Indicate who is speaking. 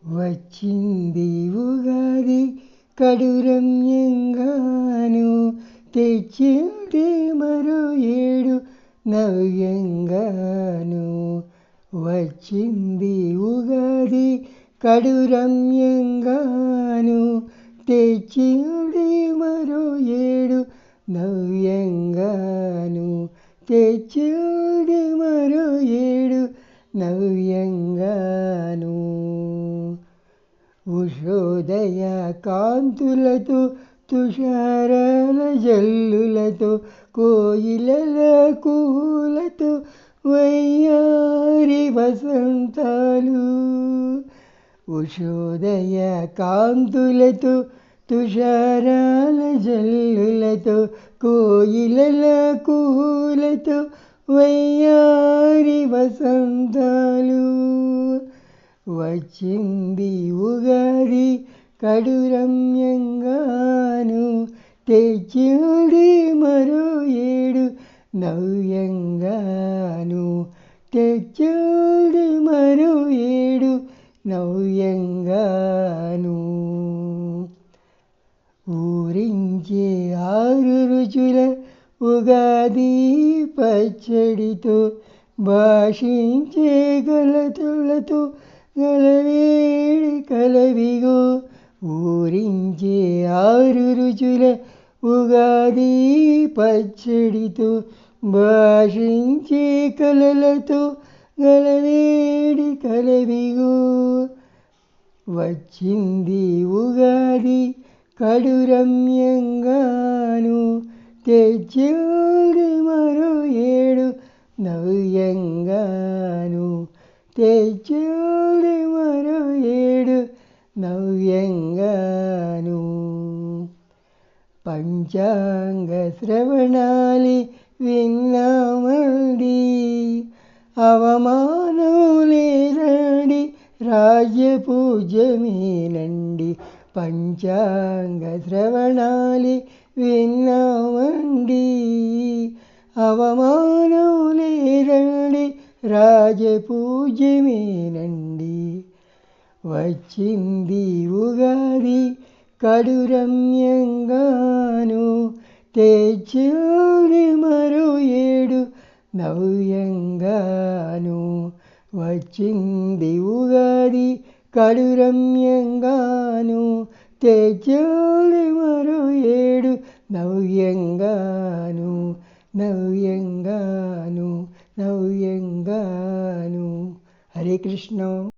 Speaker 1: వచ్చింది ఉగాది కడురమ్యంగాను, తెచ్చింది మరో ఏడు నవ్యంగాను. వచ్చింది ఉగాది కడురమ్యంగాను, తెచ్చింది మరో ఏడు నవ్యంగాను. తెచ్చింది మరో ఏడు నవ్యంగాను. ఉషోదయ కాంతులతో, తుషారాల జల్లులతో, కోయిలల కూలతో, వయ్యారి వసంతాలు. ఉషోదయ కాంతులతో, తుషారాల జల్లులతో, కోయిలల కూలతో, వయ్యారి వసంతాలు. వచ్చింది ఉగాది కడురమ్యంగాను, తెచ్చింది మరో ఏడు నవ్యంగాను. తెచ్చింది మరో ఏడు నవ్యంగాను. ఊరించే 6 రుచుల ఉగాది పచ్చడితో, భాషించే గలతులతో గలవేడి కలవిగో. ఊరించే 6 రుచుల ఉగాది పచ్చడితో, భాషించే కలలతో గలవేడి కలవిగో. వచ్చింది ఉగాది కడురమ్యంగాను, తెచ్చింది మరో ఏడు నవ్యంగాను. తెచ్చింది మరో ఏడు నవ్యంగాను. పంచాంగ శ్రవణాలి విన్నామండి, అవమానం లేదండి, రాజ్యపూజ్యమేనండి. పంచాంగ శ్రవణాలి విన్నామండి, అవమానం లేదండి, రాజపూజ్యమేనండి. వచ్చింది ఉగాది కడురమ్యంగాను, తెచ్చింది మరో ఏడు నవ్యంగాను. వచ్చింది ఉగాది కడురమ్యంగాను, తెచ్చింది మరో ఏడు నవ్యంగాను. నవ్యంగాను, నవ్యంగాను. హరే కృష్ణ.